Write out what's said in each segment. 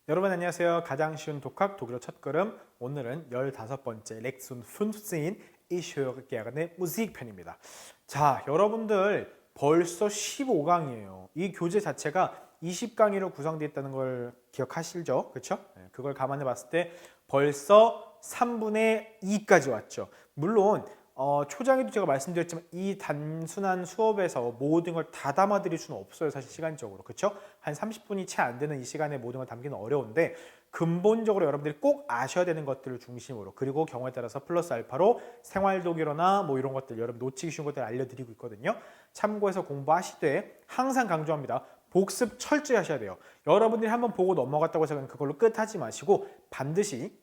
여러분 안녕하세요. 가장 쉬운 독학 독일어 첫걸음. 오늘은 15번째 렉슨 15인 Ich höre gerne Musik 편입니다. 자, 여러분들 벌써 15강이에요. 이 교재 자체가 20강의로 구성되어 있다는 걸 기억하시죠? 그렇죠? 그걸 감안해 봤을 때 벌써 3분의 2까지 왔죠. 물론 초장에도 제가 말씀드렸지만 이 단순한 수업에서 모든 걸 다 담아드릴 수는 없어요. 사실 시간적으로. 그렇죠? 한 30분이 채 안 되는 이 시간에 모든 걸 담기는 어려운데 근본적으로 여러분들이 꼭 아셔야 되는 것들을 중심으로 그리고 경우에 따라서 플러스 알파로 생활 독일어나 뭐 이런 것들 여러분 놓치기 쉬운 것들 알려드리고 있거든요. 참고해서 공부하시되 항상 강조합니다. 복습 철저히 하셔야 돼요. 여러분들이 한번 보고 넘어갔다고 해서 그걸로 끝하지 마시고 반드시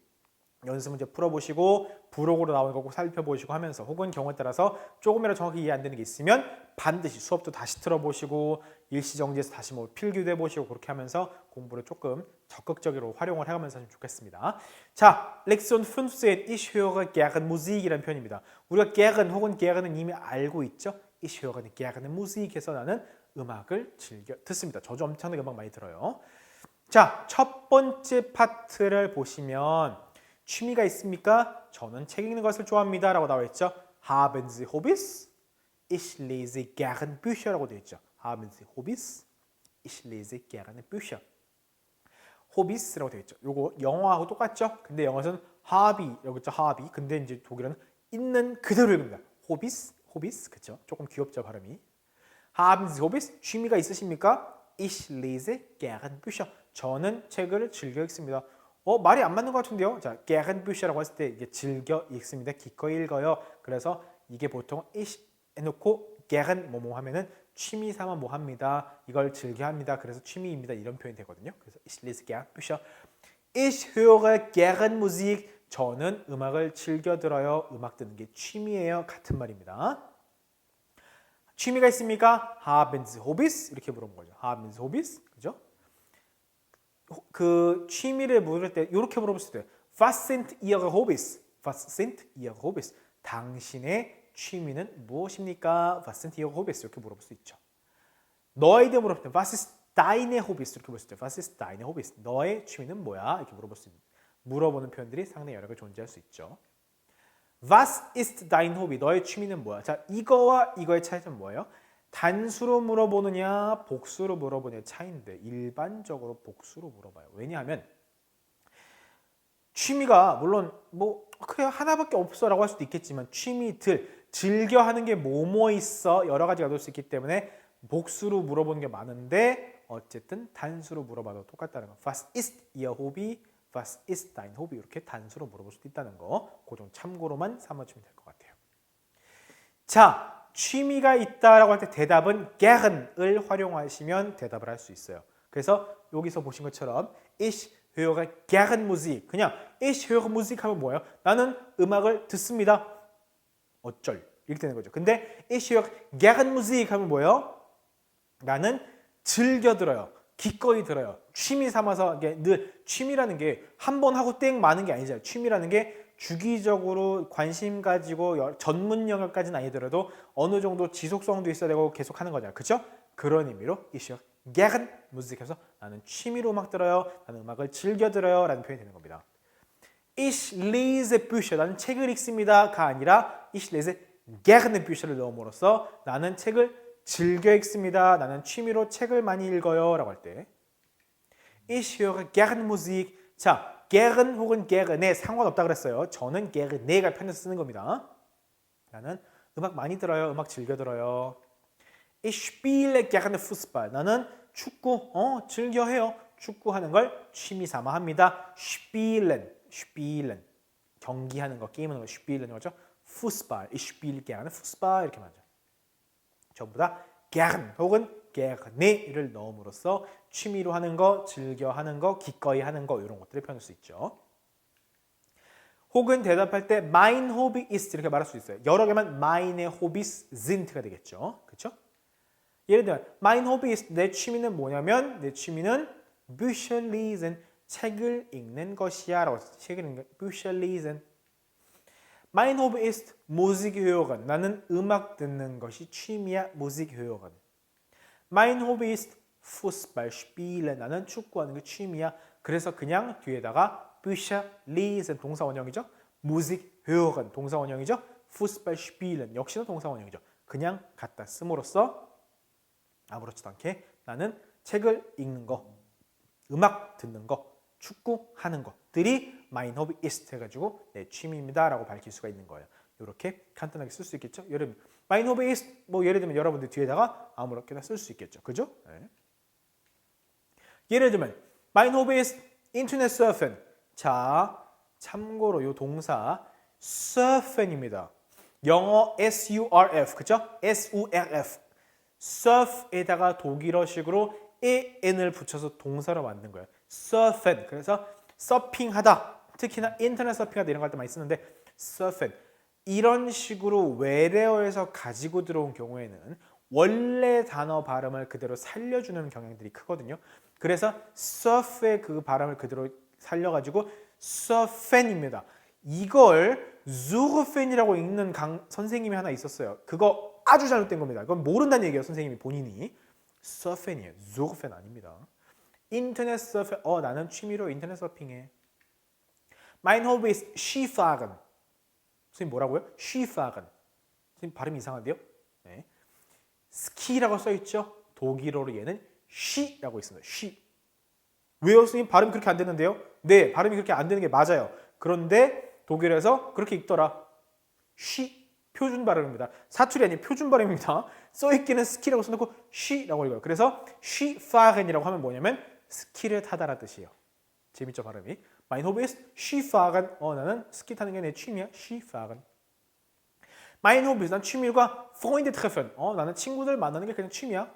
연습 문제 풀어보시고 부록으로 나오는 거 꼭 살펴보시고 하면서 혹은 경우에 따라서 조금이라도 정확히 이해 안 되는 게 있으면 반드시 수업도 다시 들어보시고 일시정지해서 다시 뭐 필기도 해보시고 그렇게 하면서 공부를 조금 적극적으로 활용을 해가면서 하시면 좋겠습니다. 자, 렉션 15의 Ich höre gerne Musik이라는 표현입니다. 우리가 gern 혹은 geren은 이미 알고 있죠. Ich höre gerne Musik 해서 나는 음악을 즐겨 듣습니다. 저도 엄청나게 음악 많이 들어요. 자, 첫 번째 파트를 보시면 취미가 있습니까? 저는 책 읽는 것을 좋아합니다. 라고 나와 있죠. Haben Sie Hobbys? Ich lese gern Bücher 라고 되어 있죠. Haben Sie Hobbys? Ich lese gerne Bücher. Hobbys라고 되어 있죠. 요거 영어하고 똑같죠? 근데 영어에서는 Hobby, 여기 있죠. Hobby. 근데 이제 독일어는 있는 그대로 읽습니다. Hobbys, Hobbys. 그쵸? 조금 귀엽죠, 발음이. Haben Sie Hobbys? 취미가 있으십니까? Ich lese gern Bücher. 저는 책을 즐겨 읽습니다. 말이 안 맞는 것 같은데요. 자, gern Bücher라고 했을 때 이게 즐겨 읽습니다. 기꺼이 읽어요. 그래서 이게 보통 ich 해놓고 gern 뭐뭐 하면은 취미 삼아 뭐 합니다. 이걸 즐겨 합니다. 그래서 취미입니다. 이런 표현이 되거든요. 그래서 ich lese gern Bücher. Ich höre gern Musik. 저는 음악을 즐겨 들어요. 음악 듣는 게 취미예요. 같은 말입니다. 취미가 있습니까? Haben Sie Hobbys? 이렇게 물어본 거죠. Haben Sie Hobbys? 그죠? 그 취미를 물을 때 이렇게 물어볼 수 있어요. Was sind Ihre Hobbys? Was sind Ihre Hobbys? 당신의 취미는 무엇입니까? Was sind Ihre Hobbys? 이렇게 물어볼 수 있죠. 너에게 물어볼 때 Was ist deine Hobbys? 이렇게 물을 수 있죠. Was ist deine Hobbys? 너의 취미는 뭐야? 이렇게 물어볼 수 있는 물어보는 표현들이 상당히 여러 개 존재할 수 있죠. Was ist dein Hobby? 너의 취미는 뭐야? 자, 이거와 이거의 차이점은 뭐예요? 단수로 물어보느냐 복수로 물어보느냐의 차이인데 일반적으로 복수로 물어봐요. 왜냐하면 취미가 물론 뭐 그래 하나밖에 없어라고 할 수도 있겠지만 취미들 즐겨 하는 게 뭐뭐 있어 여러 가지가 될 수 있기 때문에 복수로 물어보는 게 많은데 어쨌든 단수로 물어봐도 똑같다는 거. Was ist Ihr Hobby? Was ist dein Hobby? 이렇게 단수로 물어볼 수도 있다는 거. 그 점 참고로만 삼아주면 될 것 같아요. 자, 취미가 있다라고 할 때 대답은 gern을 활용하시면 대답을 할 수 있어요. 그래서 여기서 보신 것처럼 Ich höre gern Musik. 그냥 Ich höre Musik 하면 뭐예요? 나는 음악을 듣습니다. 어쩔. 이렇게 되는 거죠. 근데 Ich höre gern Musik 하면 뭐예요? 나는 즐겨 들어요. 기꺼이 들어요. 취미 삼아서 늘 취미라는 게 한 번 하고 땡 마는 게 아니잖아요. 취미라는 게 주기적으로 관심 가지고 전문 영역까지는 아니더라도 어느 정도 지속성도 있어야 되고 계속 하는 거잖아요. 그렇죠? 그런 의미로 Ich höre gern Musik 해서 나는 취미로 음악 들어요. 나는 음악을 즐겨 들어요. 라는 표현이 되는 겁니다. Ich lese Bücher. 나는 책을 읽습니다가 아니라 Ich lese gerne Bücher를 넣음으로써 나는 책을 즐겨 읽습니다. 나는 취미로 책을 많이 읽어요. 라고 할 때 Ich höre gern Musik. 자, gern 혹은 gerne 상관없다 그랬어요. 저는 gerne가 편해서 쓰는 겁니다. 나는 음악 많이 들어요. 음악 즐겨 들어요. Ich spiele gerne Fußball. 나는 축구 즐겨 해요. 축구하는 걸 취미 삼아 합니다. spielen 경기하는 거, 게임하는 거 spielen 거죠. Fußball. Ich spiele gerne Fußball 이렇게 말하죠. 전부 다 gern 혹은 gerne를 넣음으로써 취미로 하는 거, 즐겨 하는 거, 기꺼이 하는 거 이런 것들을 표현할 수 있죠. 혹은 대답할 때 mein Hobby ist 이렇게 말할 수 있어요. 여러 개만 meine Hobbys sind가 되겠죠. 그렇죠? 예를 들면 mein Hobby ist 내 취미는 뭐냐면 내 취미는 Bücher lesen 책을 읽는 것이야 라고 했어요. 책을 읽는 Bücher lesen Mein Hobby ist Musik hören. 나는 음악 듣는 것이 취미야. Musik hören. Mein Hobby ist Fußball spielen. 나는 축구하는 게 취미야. 그래서 그냥 뒤에다가 Bücher lesen 동사 원형이죠. Musik hören 동사 원형이죠. Fußball spielen 역시나 동사 원형이죠. 그냥 갖다 씀으로써 아무렇지도 않게 나는 책을 읽는 거, 음악 듣는 거, 축구하는 것들이 mein Hobby ist 해가지고 내 취미입니다라고 밝힐 수가 있는 거예요. 이렇게 간단하게 쓸 수 있겠죠. 예를 들면 mein Hobby ist 뭐 예를 들면 여러분들 뒤에다가 아무렇게나 쓸 수 있겠죠. 그죠? 네. 예를 들면 mein Hobby ist Internet surfen. 자, 참고로 이 동사 surfing입니다. 영어 surf, 그죠? surf. surf에다가 독일어식으로 en을 붙여서 동사로 만든 거예요. surfen. 그래서 서핑하다. 특히나 인터넷 서핑하다 이런 거 할 때 많이 쓰는데 surfen. 이런 식으로 외래어에서 가지고 들어온 경우에는 원래 단어 발음을 그대로 살려주는 경향들이 크거든요. 그래서 surf의 그 발음을 그대로 살려가지고 surfen입니다. 이걸 surfen이라고 읽는 선생님이 하나 있었어요. 그거 아주 잘못된 겁니다. 그건 모른다는 얘기예요. 선생님이 본인이. surfen이에요. surfen 아닙니다. 인터넷 서핑. 나는 취미로 인터넷 서핑해. Mein Hobby ist Skifahren. 선생님 뭐라고요? Skifahren. 선생님 발음이 이상한데요? 네. 스키라고 써있죠? 독일어로 얘는 쉬라고 있습니다. 쉬. 왜요? 선생님 발음이 그렇게 안 되는데요? 네, 발음이 그렇게 안 되는 게 맞아요. 그런데 독일에서 그렇게 읽더라. 쉬. 표준 발음입니다. 사투리 아닌 표준 발음입니다. 써있기는 스키라고 써놓고 쉬라고 읽어요. 그래서 Skifahren 이라고 하면 뭐냐면 스키를 타다라는 뜻이에요. 재밌죠 발음이? Mein Hobby ist Skifahren. 나는 스키 타는 게 내 취미야. Skifahren. Mein Hobby ist 난 취미가 Freunde treffen. 나는 친구들 만나는 게 그냥 취미야.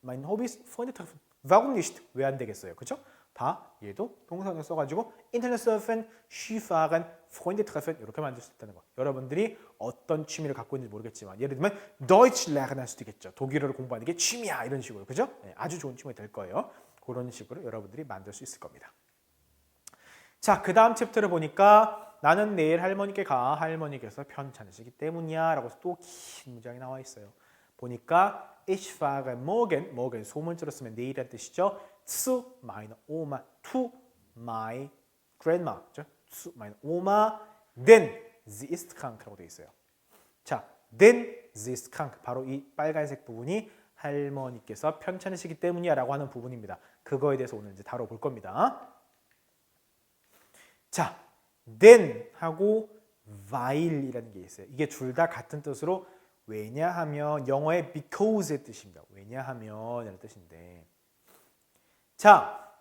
Mein Hobby ist Freunde treffen. Warum nicht? 왜 안 되겠어요? 그죠? 다 얘도 동사를 써가지고 인터넷 서핑, Skifahren, Freunde treffen 이렇게 만들 수 있다는 거. 여러분들이 어떤 취미를 갖고 있는지 모르겠지만 예를 들면 Deutsch lernen 할 수도 있겠죠. 독일어를 공부하는 게 취미야 이런 식으로. 그죠? 네, 아주 좋은 취미가 될 거예요. 그런 식으로 여러분들이 만들 수 있을 겁니다. 자, 그 다음 챕터를 보니까 나는 내일 할머니께 가. 할머니께서 편찮으시기 때문이야 라고 또 긴 문장이 나와 있어요. 보니까 Ich fahre morgen, morgen 소문자로 쓰면 내일이라는 뜻이죠. Zu meiner Oma, to my grandma, zu meiner Oma, denn sie ist krank라고 되어 있어요. 자, denn sie ist krank, 바로 이 빨간색 부분이 할머니께서 편찮으시기 때문이야 라고 하는 부분입니다. 그거에 대해서 오늘 이제 다뤄볼 겁니다. 자, then 하고 while이라는 게 있어요. 이게 둘 다 같은 뜻으로 왜냐하면 영어의 because의 뜻입니다. 왜냐하면 이라는 뜻인데 자,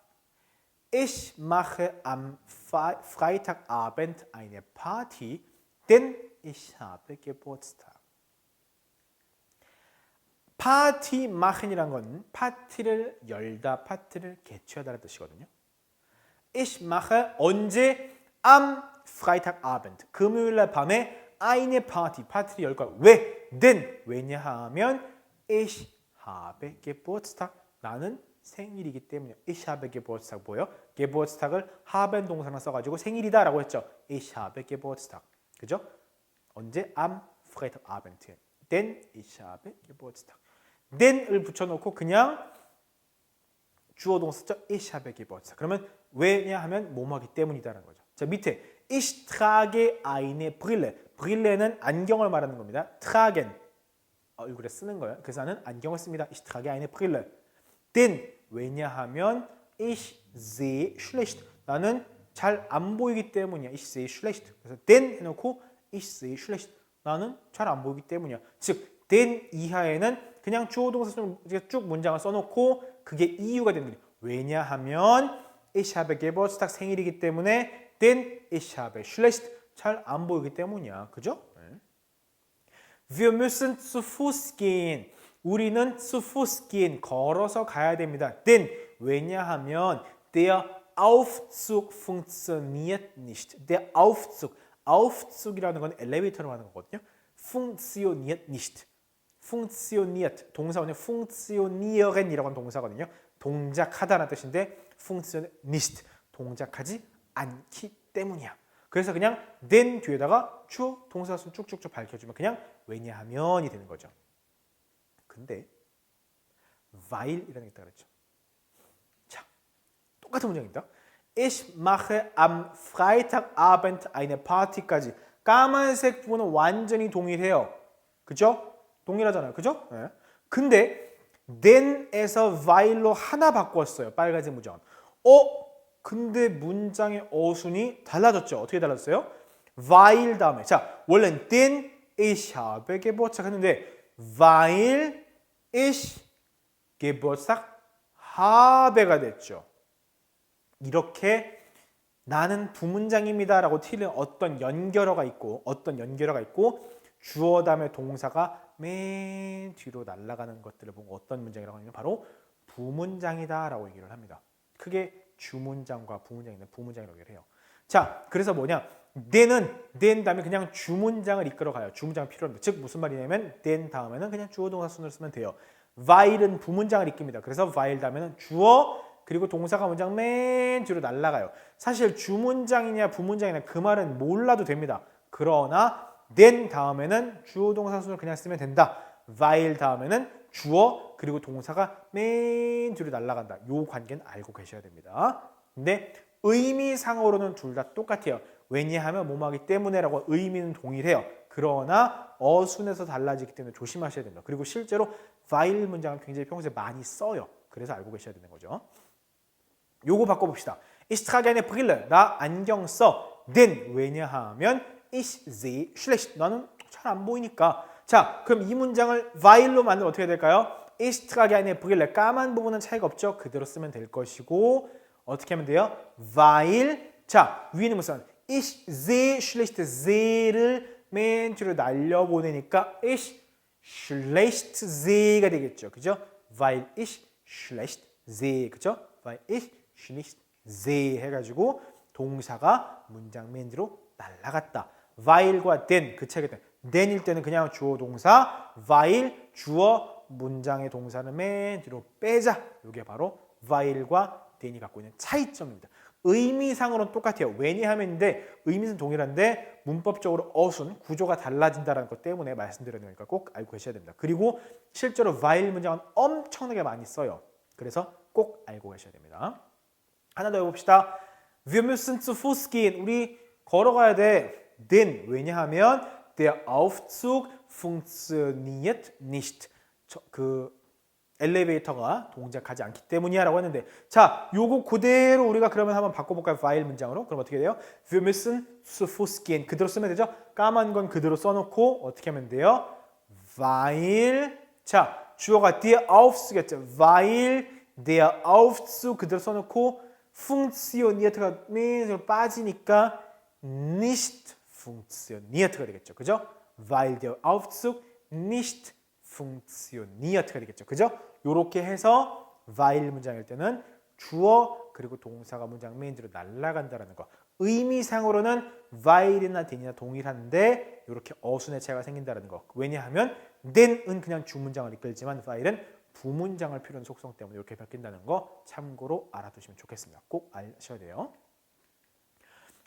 ich mache am Freitagabend eine Party, denn ich habe Geburtstag. 파티 machen이란 건 파티를 열다, 파티를 개최하다라는 뜻이거든요. Ich mache 언제 am Freitagabend 금요일날 밤에 eine Party 파티를 열 거야. 왜? denn 왜냐하면 ich habe Geburtstag 나는 생일이기 때문에 ich habe Geburtstag 뭐예요? Geburtstag을 haben 동사랑 써가지고 생일이다 라고 했죠. ich habe Geburtstag 그죠? 언제? am Freitagabend denn ich habe Geburtstag then을 붙여놓고 그냥 주어 동사 썼죠? ich habe Geburtstag 그러면 왜냐하면 뭐뭐하기 때문이다라는 거죠. 자 밑에 ich trage eine Brille 브릴레는 안경을 말하는 겁니다. tragen 얼굴에 쓰는 거예요. 그래서 나는 안경을 씁니다. ich trage eine Brille. denn 왜냐하면 ich sehe schlecht. 나는 잘 안 보이기 때문이야. ich sehe schlecht. 그래서 denn 해놓고 ich sehe schlecht. 나는 잘 안 보이기 때문이야. 즉 denn 이하에는 그냥 주어 동사 쭉 문장을 써놓고 그게 이유가 되는 거예요. 왜냐하면 ich habe Geburtstag 생일이기 때문에 denn ich habe schlecht. 잘 안 보이기 때문이야. 그죠? Wir müssen zu Fuß gehen. 우리는 zu Fuß gehen. 걸어서 가야 됩니다. denn 왜냐하면 der Aufzug funktioniert nicht. der Aufzug. Aufzug이라는 건 엘리베이터로 하는 거거든요. funktioniert nicht. funktioniert. 동사원이 funktionieren이라고 하는 동사거든요. 동작하다라는 뜻인데 funktioniert nicht. 동작하지 않기 때문이야. 그래서 그냥 then 뒤에다가 주어 동사순 쭉쭉쭉 밝혀주면 그냥 왜냐하면이 되는 거죠. 근데 while이라는 게 있다 그랬죠. 똑같은 문장입니다. Ich mache am Freitagabend eine Party까지. 까만색 부분은 완전히 동일해요. 그죠? 동일하잖아요. 그죠? 네. 근데 then에서 while로 하나 바꿨어요. 빨간색 문장은. 근데 문장의 어순이 달라졌죠. 어떻게 달라졌어요? while 다음에. 자, 원래는 then ich habe Geburtstag 했는데 weil ich Geburtstag habe가 됐죠. 이렇게 나는 부문장입니다 라고 틀린 어떤 연결어가 있고 주어 다음에 동사가 맨 뒤로 날아가는 것들을 보고 어떤 문장이라고 하냐면 바로 부문장이다 라고 얘기를 합니다. 크게 주문장과 부문장인데 부문장이라고 얘기를 해요. 자, 그래서 뭐냐? then 다음에 그냥 주문장을 이끌어가요. 주문장이 필요합니다. 즉 무슨 말이냐면 then 다음에는 그냥 주어 동사 순으로 쓰면 돼요. while은 부문장을 이끕니다. 그래서 while 다음에는 주어 그리고 동사가 문장 맨 뒤로 날아가요. 사실 주문장이냐 부문장이냐 그 말은 몰라도 됩니다. 그러나 then 다음에는 주어 동사 순으로 그냥 쓰면 된다. while 다음에는 주어 그리고 동사가 맨 뒤로 날아간다. 요 관계는 알고 계셔야 됩니다. 근데 의미상으로는 둘 다 똑같아요. 왜냐하면 뭐뭐하기 때문에라고 의미는 동일해요. 그러나 어순에서 달라지기 때문에 조심하셔야 됩니다. 그리고 실제로 while 문장은 굉장히 평소에 많이 써요. 그래서 알고 계셔야 되는 거죠. 요거 바꿔봅시다. Ich trage eine Brille. 나 안경 써. Denn 왜냐하면 ich sehe schlecht. 나는 잘 안 보이니까. 자, 그럼 이 문장을 while로 만들면 어떻게 될까요? Ich trage eine Brille. 까만 부분은 차이가 없죠. 그대로 쓰면 될 것이고 어떻게 하면 돼요? while. 자, 위에는 무슨 ich sehe schlecht. see를 맨 뒤로 날려보내니까 ich schlecht sehe가 되겠죠. 그죠? weil ich schlecht sehe. 그죠? weil ich schlecht sehe 해가지고 동사가 문장 맨 뒤로 날아갔다. while과 then 그 차이가 돼. then일 때는 그냥 주어 동사, while 주어 문장의 동사는 맨 뒤로 빼자. 이게 바로 while과 then이 갖고 있는 차이점입니다. 의미상으로는 똑같아요. 왜냐하면인데 의미는 동일한데 문법적으로 어순, 구조가 달라진다는 것 때문에 말씀드리는 거니까 꼭 알고 계셔야 됩니다. 그리고 실제로 while 문장은 엄청나게 많이 써요. 그래서 꼭 알고 계셔야 됩니다. 하나 더 해봅시다. Wir müssen zu Fuß gehen. 우리 걸어가야 돼. Denn 왜냐하면 der Aufzug funktioniert nicht. 그 엘리베이터가 동작하지 않기 때문이야 라고 했는데 자, 요거 그대로 우리가 그러면 한번 바꿔볼까요? while 문장으로. 그럼 어떻게 돼요? Wir müssen zu Fuß gehen. 그대로 쓰면 되죠? 까만 건 그대로 써놓고 어떻게 하면 돼요? weil 자, 주어가 der Aufzug이었죠. weil der Aufzug 그대로 써놓고 funktioniert가 맨으로 빠지니까 nicht funktioniert가 되겠죠. 그죠? weil der Aufzug nicht funktioniert가 되겠죠. 그죠? 요렇게 해서 while 문장일 때는 주어 그리고 동사가 문장 메인 뒤로 날아간다는 거. 의미상으로는 while이나 then이나 동일한데 이렇게 어순의 차이가 생긴다는 거. 왜냐하면 then은 그냥 주문장을 이끌지만 while은 부문장을 필요한 속성 때문에 이렇게 바뀐다는 거 참고로 알아두시면 좋겠습니다. 꼭 아셔야 돼요.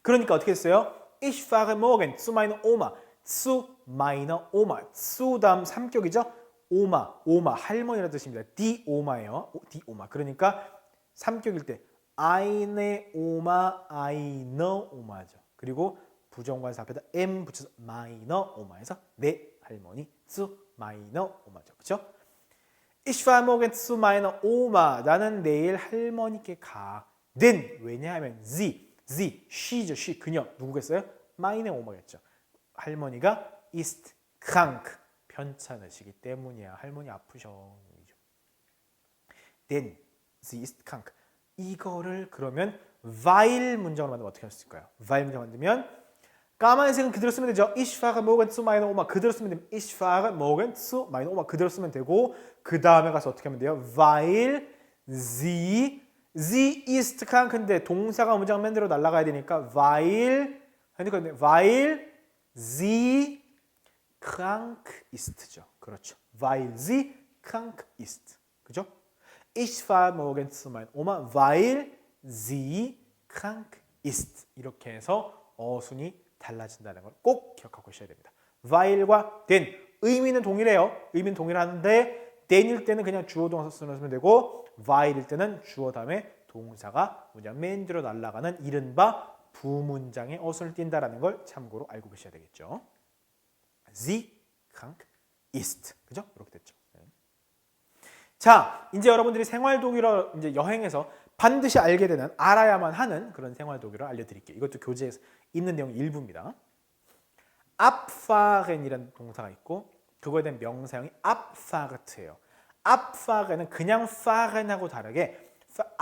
그러니까 어떻게 했어요? Ich fahre morgen zu meiner Oma. zu meiner Oma. zu 다음 3격이죠? 오마 할머니라는 뜻입니다. die Oma예요. die Oma. 그러니까 3격일 때 eine Oma, eine Oma죠. 그리고 부정관사 앞에다 m 붙여서 meine Oma에서 내 할머니 zu meiner Oma죠. 그렇죠? Ich fahre morgen zu meiner Oma. 나는 내일 할머니께 가. denn 왜냐하면 sie, she죠. she 그녀 누구겠어요? meine Oma겠죠. 할머니가 ist krank 편찮으시기 때문이야. 할머니 아프셔. denn sie ist krank. 이거를 그러면 while 문장으로 만들면 어떻게 할 수 있을까요? while 문장 만들면 까만색은 그대로 쓰면 되죠. Ich fahre morgen zu meiner Oma. 그대로 쓰면 됩니다. Ich fahre morgen zu meiner Oma. 그대로 쓰면 되고 그 다음에 가서 어떻게 하면 돼요? weil sie ist krank인데 동사가 문장 맨 대로 날아가야 되니까 while sie krank ist죠. 그렇죠. weil sie krank ist. 그죠? Ich fahre morgen zu meiner Oma, weil sie krank ist. 이렇게 해서 어순이 달라진다는 걸 꼭 기억하고 있어야 됩니다. while과 then 의미는 동일해요. 의미는 동일한데 then일 때는 그냥 주어 동사 쓰면 되고 while일 때는 주어 다음에 동사가 문장 맨 뒤로 날아가는 이른바 부문장의 어순을 띈다라는 걸 참고로 알고 계셔야 되겠죠. Sie krank ist. 그죠? 이렇게 됐죠. 자, 이제 여러분들이 생활 독일어 이제 여행에서 반드시 알게 되는 알아야만 하는 그런 생활 독일어 알려드릴게요. 이것도 교재에서 있는 내용 일부입니다. abfahren이라는 동사가 있고 그거에 대한 명사형이 abfahrt예요. abfahren은 그냥 fahren하고 다르게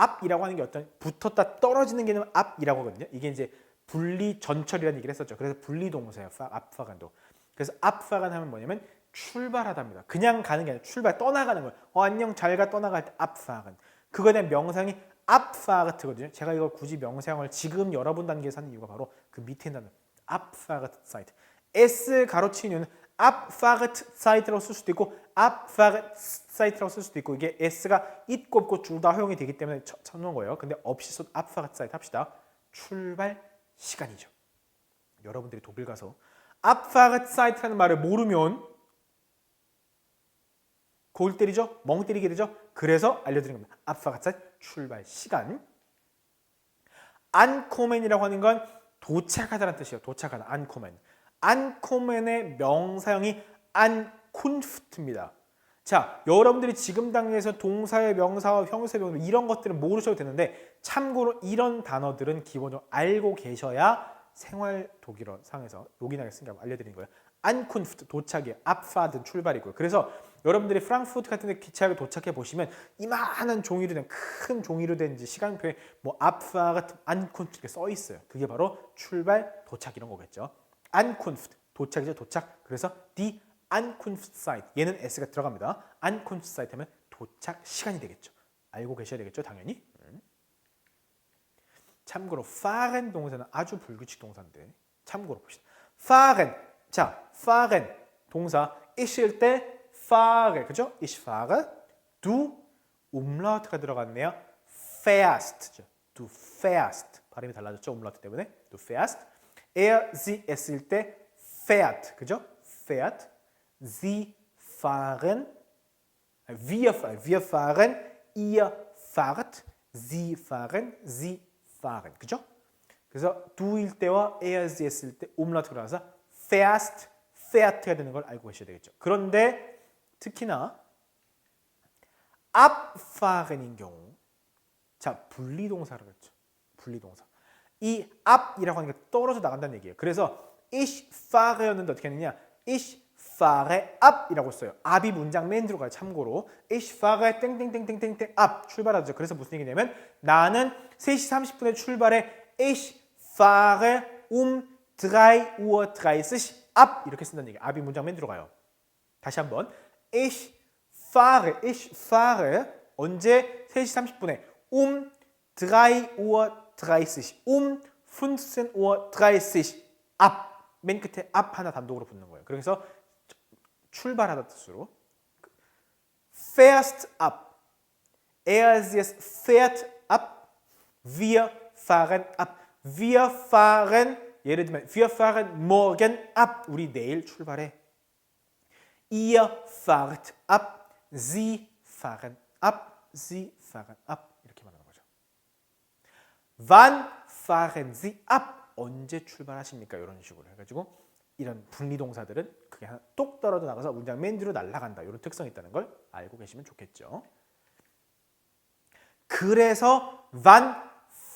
ab이라고 하는 게 어떤 붙었다 떨어지는 개념을 ab이라고 하거든요. 이게 이제 분리 전철이라는 얘기를 했었죠. 그래서 분리 동사예요. abfahren도. 그래서 abfahren 하면 뭐냐면 출발하답니다. 그냥 가는 게 아니라 출발, 떠나가는 거예요. 안녕, 잘 가, 떠나갈 때 abfahren. 그거에 대한 명상이 abfahrt거든요. 제가 이걸 굳이 명사형을 지금 여러분 단계에서 하는 이유가 바로 그 밑에 있는 abfahrtzeit. S 가로친 이유는 abfahrtzeit라고 쓸 수도 있고 abfahrtzeit라고 쓸 수도 있고 이게 S가 있고 없고 둘 다 허용이 되기 때문에 쳐놓은 거예요. 근데 없이 써도 abfahrtzeit 합시다. 출발 시간이죠. 여러분들이 독일 가서 abfahrtzeit라는 말을 모르면 골 때리죠? 멍 때리게 되죠? 그래서 알려드리는 겁니다. abfahrtzeit 출발 시간. ankommen이라고 하는 건 도착하다라는 뜻이에요. 도착하다. ankommen. ankommen의 명사형이 ankunft입니다. 자, 여러분들이 지금 단계에서 동사의 명사와 형용사의 명사 이런 것들은 모르셔도 되는데 참고로 이런 단어들은 기본적으로 알고 계셔야 생활 독일어 상에서 요긴하게 쓴다고 알려드리는 거예요. ankunft 도착이에요. abfahrt는 출발이고요. 그래서 여러분들이 프랑크푸르트 같은 데 기차역에 도착해 보시면 이만한 종이로 된 큰 종이로 된 시간표에 뭐 abfahrt, ankunft 이렇게 써 있어요. 그게 바로 출발, 도착 이런 거겠죠. ankunft 도착이죠. 도착. 그래서 die Ankunftszeit 얘는 S가 들어갑니다. Ankunftszeit 하면 도착 시간이 되겠죠. 알고 계셔야 되겠죠. 당연히. 참고로 fahren 동사는 아주 불규칙 동사인데 참고로 봅시다. fahren. 자, fahren 동사 이실 때 fahre. 그죠? Ich fahre. Du umlaut가 들어갔네요. fährst. Du fährst. 발음이 달라졌죠. umlaut 때문에. Du fährst. Er, sie, es일 때 fährt. 그죠? fährt. Sie fahren. Wir fahren. Ihr fahrt. Sie fahren. Sie fahren. 그죠? 그래서 du일 때와 er, sie 했을 때 umlaut가 들어가서 fährst, fährt가 되는 걸 알고 계셔야 되겠죠. 그런데 특히나 abfahren인 경우 자, 분리동사라고 했죠. 분리동사. 이 ab이라고 하는 게 떨어져 나간다는 얘기예요. 그래서 ich fahre였는데 어떻게 했느냐? ich fahre ab이라고 써요. ab이 문장 맨 들어가요. 참고로 ich fahre 땡땡땡땡땡 ab 출발하죠. 그래서 무슨 얘기냐면 나는 3시 30분에 출발해 ich fahre 3:30 ab 이렇게 쓴다는 얘기예요. ab이 문장 맨 들어가요. 다시 한번 ich fahre 언제 3시 30분에 3:30 15:30 ab 맨 끝에 ab 하나 단독으로 붙는 거예요. 그래서 출발하다 뜻으로 fährst ab er fährt ab wir fahren ab wir fahren 예를 들면 wir fahren morgen ab 우리 내일 출발해 ihr fahrt ab Sie fahren ab, Sie fahren ab 이렇게 말하는 거죠. Wann fahren Sie ab? 언제 출발하십니까? 이런 식으로 해가지고 이런 분리동사들은 그게 하나 똑 떨어져 나가서 문장 맨 뒤로 날아간다. 이런 특성이 있다는 걸 알고 계시면 좋겠죠. 그래서 wann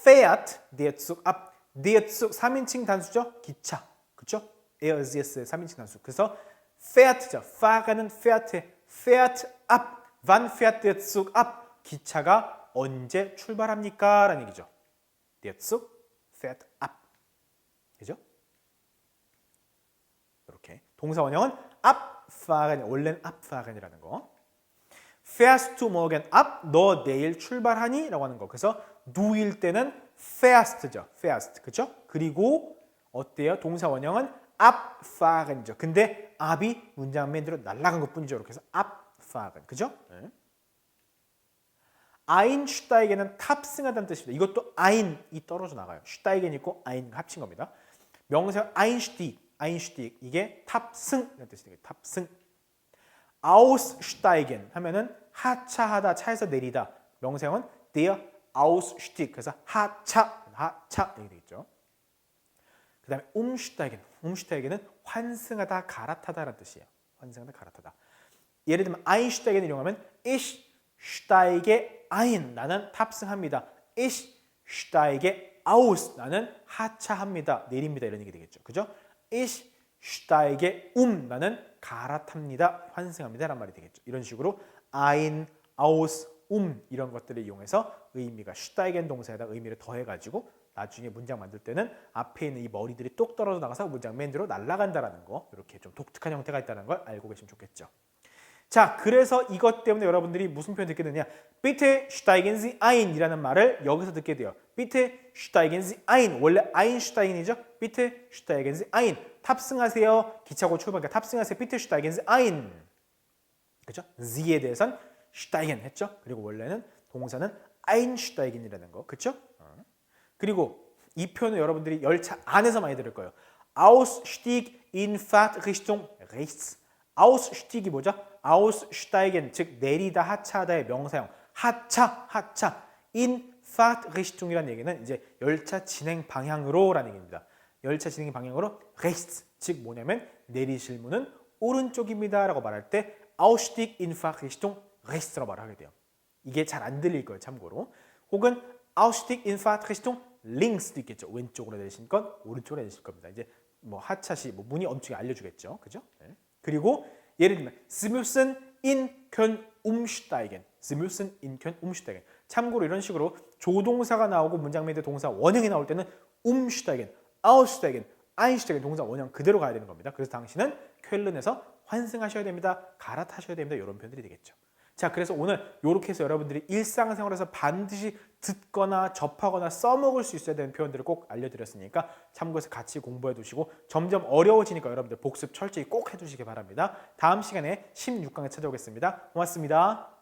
fährt der Zug ab? der Zug 3인칭 단수죠? 기차. 그렇죠? Er, sie, es의 3인칭 단수. 그래서 fährt죠. fahr는 fährt ab. Wann fährt der Zug ab? 기차가 언제 출발합니까? 라는 얘기죠. Der Zug fährt ab. 그죠? 이렇게. 동사 원형은 abfahren. 원래는 abfahren이라는 거. Fährst du morgen ab? 너 내일 출발하니? 라고 하는 거. 그래서 du일 때는 fährst죠. fährst. 그죠? 그리고 어때요? 동사 원형은 abfahren이죠. 근데 ab이 문장 맨 뒤로 날아간 것뿐이죠. 이렇게 해서 abfahren. 그죠? 네. einsteigen은 탑승하다는 뜻입니다. 이것도 ein이 떨어져 나가요. steigen 있고 ein 합친 겁니다. 명사 einstieg 이게 탑승이라는 뜻이 되겠죠. 탑승. aussteigen 하면은 하차하다 차에서 내리다. 명사형은 der ausstieg. 그래서 하차 이렇게 되겠죠. 그 다음에 umsteigen은 환승하다, 갈아타다라는 뜻이에요. 환승하다, 갈아타다. 예를 들면 einsteigen을 이용하면 ich steige ein. 나는 탑승합니다. ich steige aus. 나는 하차합니다. 내립니다. 이런 얘기 되겠죠. 그죠? ich steige 나는 갈아탑니다. 환승합니다. 라는 말이 되겠죠. 이런 식으로 ein, aus, 이런 것들을 이용해서 의미가 steigen 동사에다 의미를 더해가지고 나중에 문장 만들 때는 앞에 있는 이 머리들이 똑 떨어져 나가서 문장 맨 뒤로 날아간다라는 거, 이렇게 좀 독특한 형태가 있다는 걸 알고 계시면 좋겠죠. 자, 그래서 이것 때문에 여러분들이 무슨 표현 듣게 되냐? Bitte steigen Sie ein 이라는 말을 여기서 듣게 돼요. Bitte steigen Sie ein. 원래 Einsteigen이죠? Bitte steigen Sie ein. 탑승하세요. 기차고 출발하니까 탑승하세요. Bitte steigen Sie ein. 그렇죠? Sie에 대해서는 steigen 했죠? 그리고 원래는 동사는 einsteigen이라는 거. 그렇죠? 그리고 이 표현을 여러분들이 열차 안에서 많이 들을 거예요. Ausstieg in Fahrtrichtung rechts. Ausstieg이 뭐죠? Aussteigen, 즉 내리다, 하차하다의 명사형. 하차. In Fahrtrichtung이라는 얘기는 이제 열차 진행 방향으로라는 얘기입니다. 열차 진행 방향으로 rechts, 즉 뭐냐면 내리실 문은 오른쪽입니다라고 말할 때 Ausstieg in Fahrtrichtung rechts라고 말하게 돼요. 이게 잘 안 들릴 거예요, 참고로. 혹은 Ausstieg in Fahrtrichtung links도 있겠죠. 왼쪽으로 내리실 건 오른쪽으로 내리실 겁니다. 이제 뭐 하차 시 뭐 문이 엄청 알려주겠죠, 그죠? 네. 그리고 예를 들면 Sie müssen in Köln umsteigen. Sie müssen in Köln umsteigen. 참고로 이런 식으로 조동사가 나오고 문장 밑에 동사 원형이 나올 때는 umsteigen, aussteigen, einsteigen 동사 원형 그대로 가야 되는 겁니다. 그래서 당신은 쾰른에서 환승하셔야 됩니다. 갈아타셔야 됩니다. 이런 표현들이 되겠죠. 자, 그래서 오늘 이렇게 해서 여러분들이 일상생활에서 반드시 듣거나 접하거나 써먹을 수 있어야 되는 표현들을 꼭 알려드렸으니까 참고해서 같이 공부해 두시고 점점 어려워지니까 여러분들 복습 철저히 꼭 해두시기 바랍니다. 다음 시간에 16강에 찾아오겠습니다. 고맙습니다.